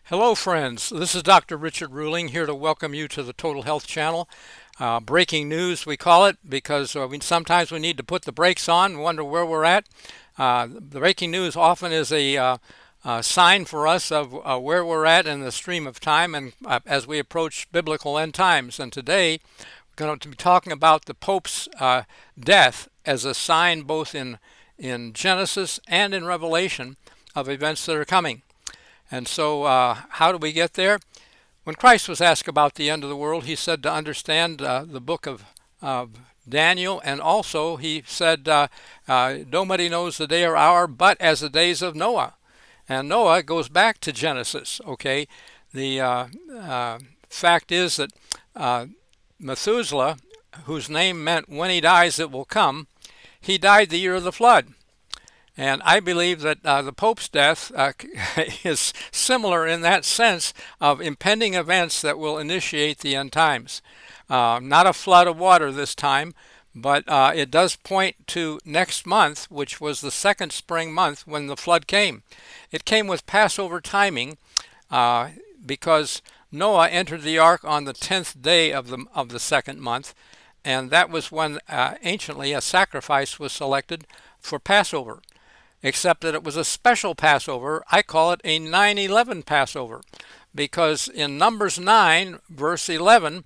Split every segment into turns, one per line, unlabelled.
Hello, friends. This is Dr. Richard Ruling here to welcome you to the Total Health Channel. Breaking news, we call it, because sometimes we need to put the brakes on and wonder where we're at. The breaking news often is a sign for us of where we're at in the stream of time and as we approach biblical end times. And today, we're going to be talking about the Pope's death as a sign both in Genesis and in Revelation of events that are coming. And so, how do we get there? When Christ was asked about the end of the world, he said to understand the book of Daniel, and also he said, nobody knows the day or hour but as the days of Noah. And Noah goes back to Genesis, okay? The fact is that Methuselah, whose name meant when he dies it will come, he died the year of the flood. And I believe that the Pope's death is similar in that sense of impending events that will initiate the end times. Not a flood of water this time, but it does point to next month, which was the second spring month when the flood came. It came with Passover timing because Noah entered the ark on the 10th day of the second month, and that was when anciently a sacrifice was selected for Passover. Except that it was a special Passover. I call it a 9/11 Passover, because in Numbers 9, verse 11,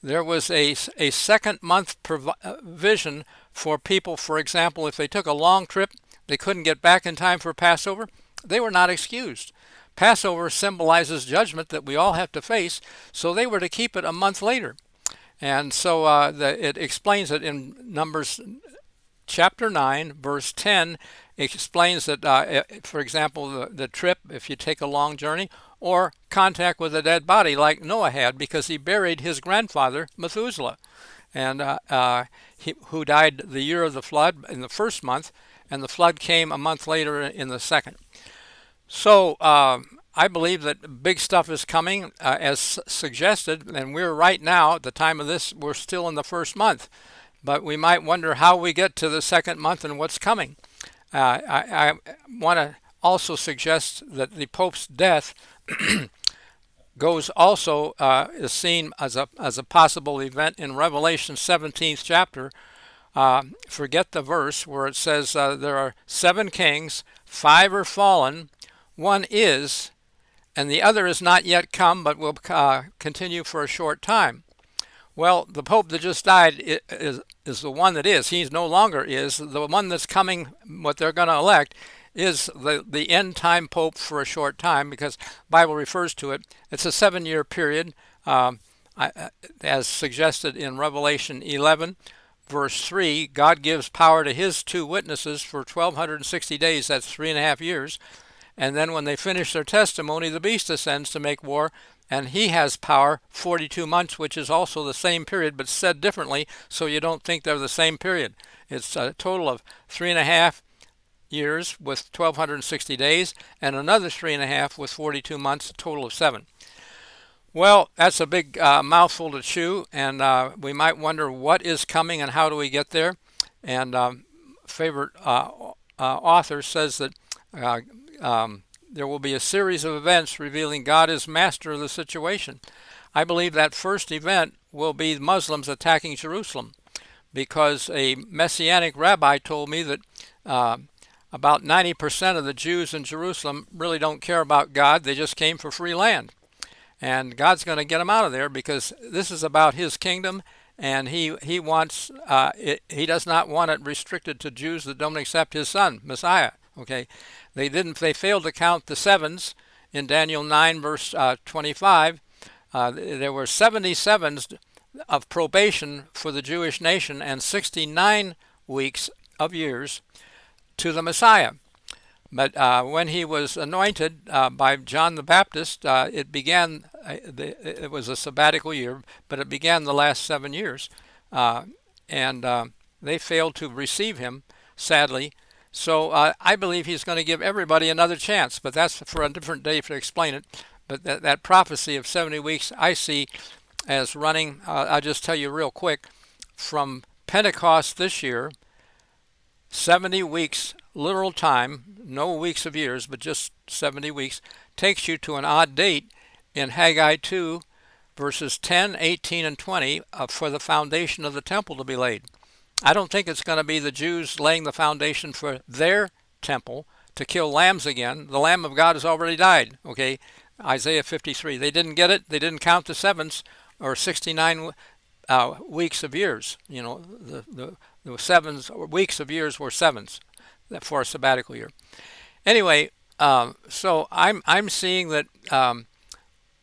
there was a second month provision for people. For example, if they took a long trip, they couldn't get back in time for Passover, they were not excused. Passover symbolizes judgment that we all have to face, so they were to keep it a month later. And so it explains it in Numbers chapter 9, verse 10, explains that, for example, the trip, if you take a long journey, or contact with a dead body like Noah had, because he buried his grandfather, Methuselah, and who died the year of the flood in the first month, and the flood came a month later in the second. So I believe that big stuff is coming, as suggested, and we're right now, at the time of this, we're still in the first month. But we might wonder how we get to the second month and what's coming. I want to also suggest that the Pope's death goes also is seen as a possible event in Revelation 17th chapter. Forget the verse where it says there are 7 kings, 5 are fallen, 1 is, and the other is not yet come, but will continue for a short time. Well, the Pope that just died is the one that is. He no longer is. The one that's coming, what they're going to elect, is the end time Pope for a short time, because the Bible refers to it. It's a 7-year period, as suggested in Revelation 11, verse 3. God gives power to his 2 witnesses for 1,260 days. That's 3.5 years. And then when they finish their testimony, the beast ascends to make war, and he has power 42 months, which is also the same period, but said differently, so you don't think they're the same period. It's a total of 3.5 years with 1,260 days, and another 3.5 with 42 months, a total of 7. Well, that's a big mouthful to chew, and we might wonder what is coming and how do we get there. And favorite author says that there will be a series of events revealing God is master of the situation. I believe that first event will be Muslims attacking Jerusalem, because a Messianic rabbi told me that about 90% of the Jews in Jerusalem really don't care about God. They just came for free land. And God's going to get them out of there, because this is about his kingdom, and he wants he does not want it restricted to Jews that don't accept his son, Messiah. Okay, they failed to count the 7s in Daniel 9 verse 25. There were 77s of probation for the Jewish nation and 69 weeks of years to the Messiah. But when he was anointed by John the Baptist, it began. It was a sabbatical year, but it began the last 7 years, and they failed to receive him, sadly. So I believe he's going to give everybody another chance, but that's for a different day to explain it. But that prophecy of 70 weeks I see as running, I'll just tell you real quick, from Pentecost this year, 70 weeks literal time, no weeks of years, but just 70 weeks, takes you to an odd date in Haggai 2, verses 10, 18, and 20 for the foundation of the temple to be laid. I don't think it's going to be the Jews laying the foundation for their temple to kill lambs again. The Lamb of God has already died, okay? Isaiah 53. They didn't get it. They didn't count the sevens, or 69 weeks of years. You know, the sevens, or weeks of years were sevens for a sabbatical year. Anyway, so I'm seeing that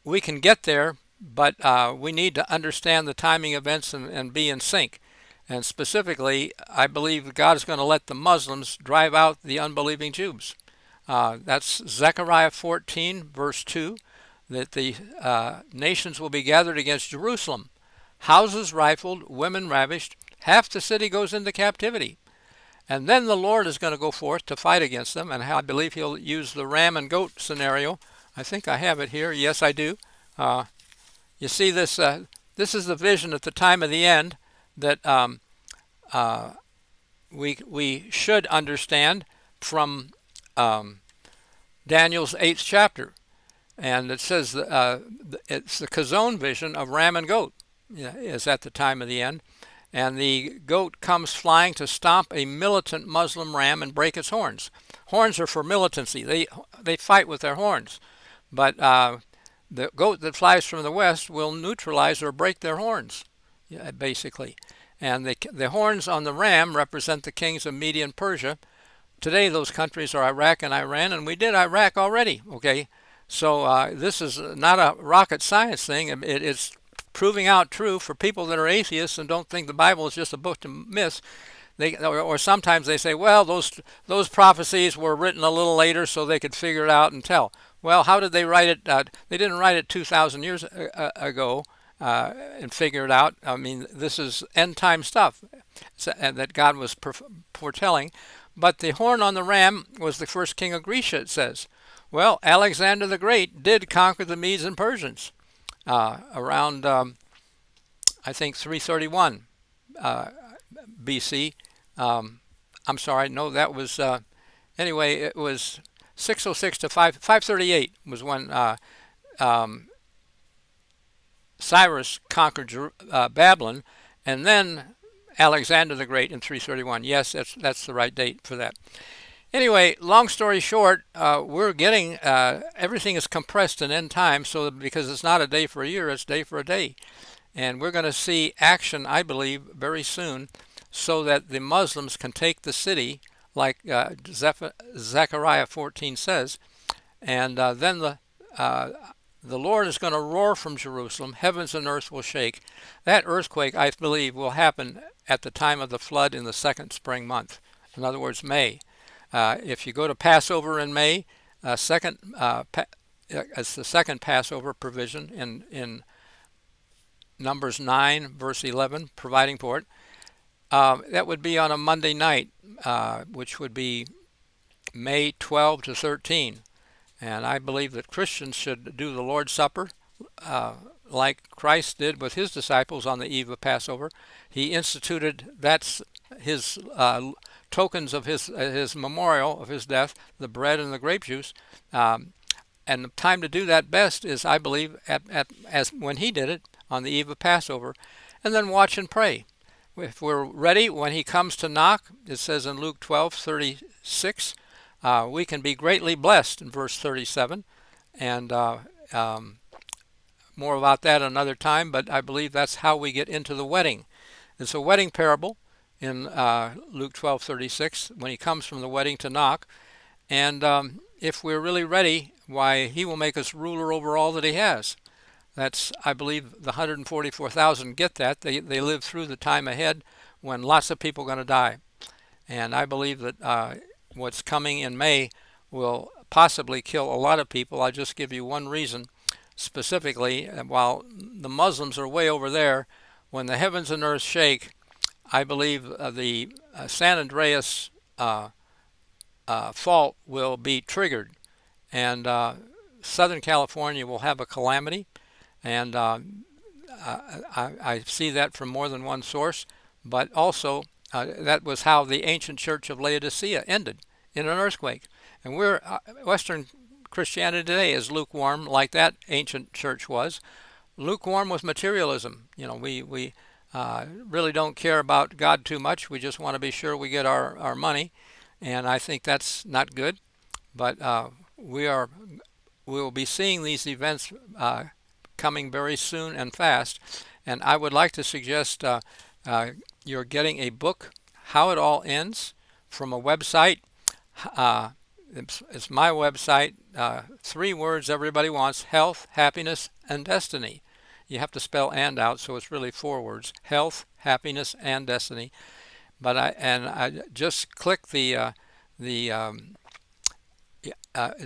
we can get there, but we need to understand the timing events and be in sync. And specifically, I believe God is going to let the Muslims drive out the unbelieving Jews. That's Zechariah 14, verse 2, that the nations will be gathered against Jerusalem. Houses rifled, women ravished, half the city goes into captivity. And then the Lord is going to go forth to fight against them, and I believe he'll use the ram and goat scenario. I think I have it here. Yes, I do. You see this, this is the vision at the time of the end that we should understand from Daniel's 8th chapter. And it says it's the Kazon vision of ram and goat is at the time of the end. And the goat comes flying to stomp a militant Muslim ram and break its horns. Horns are for militancy. They fight with their horns. But the goat that flies from the west will neutralize or break their horns, basically. And the horns on the ram represent the kings of Media and Persia. Today those countries are Iraq and Iran, and we did Iraq already, okay? So this is not a rocket science thing. It's proving out true for people that are atheists and don't think the Bible is just a book to myths. Or sometimes they say, well, those prophecies were written a little later so they could figure it out and tell. Well, how did they write it? They didn't write it 2,000 years ago and figure it out. I mean, this is end-time stuff that God was foretelling. But the horn on the ram was the first king of Grecia, it says. Well, Alexander the Great did conquer the Medes and Persians around, I think, 331 BC. I'm sorry, no, that was, anyway, it was 606 to 538 was when Cyrus conquered Babylon, and then Alexander the Great in 331. Yes, that's the right date for that. Anyway, long story short, we're getting, everything is compressed in end time, so because it's not a day for a year, it's a day for a day. And we're going to see action, I believe, very soon, so that the Muslims can take the city, like Zechariah 14 says, and then the Lord is going to roar from Jerusalem. Heavens and earth will shake. That earthquake, I believe, will happen at the time of the flood in the second spring month. In other words, May. If you go to Passover in May, it's the second Passover provision in Numbers 9, verse 11, providing for it. That would be on a Monday night, which would be May 12 to 13. And I believe that Christians should do the Lord's Supper like Christ did with his disciples on the eve of Passover. He instituted, that's his tokens of his memorial of his death, the bread and the grape juice. And the time to do that best is, I believe, as when he did it on the eve of Passover. And then watch and pray. If we're ready when he comes to knock, it says in Luke 12:36, we can be greatly blessed in verse 37. And more about that another time, but I believe that's how we get into the wedding. It's a wedding parable in Luke 12:36 when he comes from the wedding to knock. And if we're really ready, why, he will make us ruler over all that he has. That's, I believe, the 144,000 get that. They live through the time ahead when lots of people are going to die. And I believe that what's coming in May will possibly kill a lot of people. I'll just give you one reason specifically. While the Muslims are way over there, when the heavens and earth shake, I believe the San Andreas fault will be triggered, and Southern California will have a calamity. And I see that from more than one source, but also that was how the ancient church of Laodicea ended, in an earthquake. And we're Western Christianity today is lukewarm, like that ancient church was, lukewarm with materialism. We really don't care about God too much. We just want to be sure we get our money, and I think that's not good. But we will be seeing these events coming very soon and fast, and I would like to suggest you're getting a book, How It All Ends, from a website. It's my website, 3 words everybody wants: health, happiness, and destiny. You have to spell "and" out, so it's really 4 words: health, happiness, and destiny. But I just click it's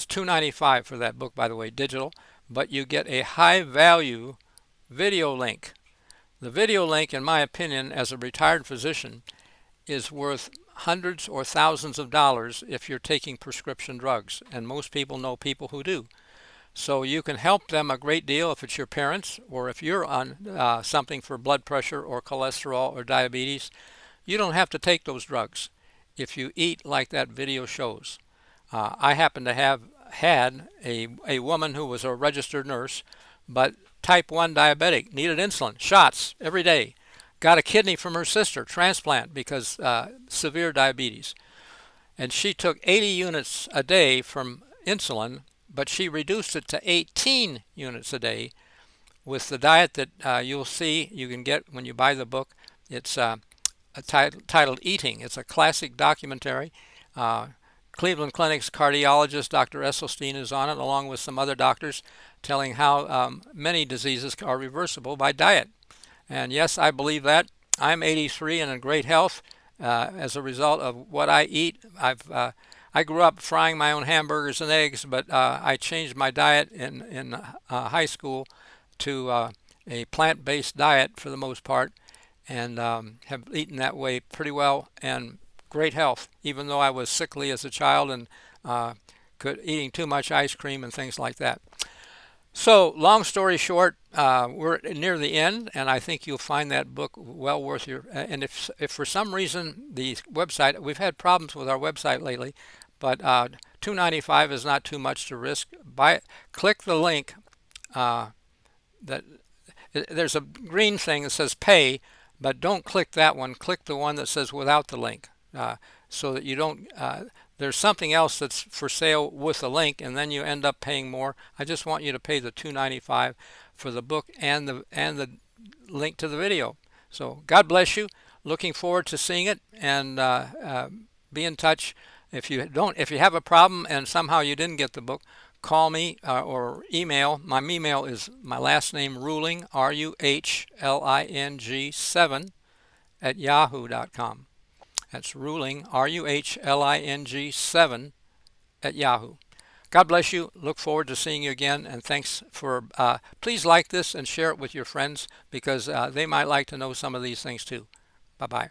$2.95 for that book, by the way, digital. But you get a high value video link. The video link, in my opinion, as a retired physician, is worth hundreds or thousands of dollars if you're taking prescription drugs, and most people know people who do. So you can help them a great deal if it's your parents, or if you're on something for blood pressure or cholesterol or diabetes. You don't have to take those drugs if you eat like that video shows. I happen to have had a woman who was a registered nurse, but type 1 diabetic, needed insulin, shots every day. Got a kidney from her sister, transplant, because severe diabetes. And she took 80 units a day from insulin, but she reduced it to 18 units a day with the diet that you'll see you can get when you buy the book. It's titled Eating. It's a classic documentary. Cleveland Clinic's cardiologist, Dr. Esselstyn, is on it, along with some other doctors, telling how many diseases are reversible by diet. And yes, I believe that. I'm 83 and in great health as a result of what I eat. I grew up frying my own hamburgers and eggs, but I changed my diet in high school to a plant-based diet for the most part, and have eaten that way pretty well and great health, even though I was sickly as a child and eating too much ice cream and things like that. So, long story short, we're near the end, and I think you'll find that book well worth your. And if for some reason the website, we've had problems with our website lately, but $2.95 is not too much to risk. Click the link. There's a green thing that says "Pay," but don't click that one. Click the one that says "Without the link," so that you don't. There's something else that's for sale with a link, and then you end up paying more. I just want you to pay the $2.95 for the book and the link to the video. So God bless you. Looking forward to seeing it, and be in touch. If you have a problem and somehow you didn't get the book, call me or email. My email is my last name, Ruhling, RUHLING 7 @yahoo.com. That's Ruhling, RUHLING 7 @yahoo. God bless you. Look forward to seeing you again, and thanks for. Please like this and share it with your friends, because they might like to know some of these things too. Bye bye.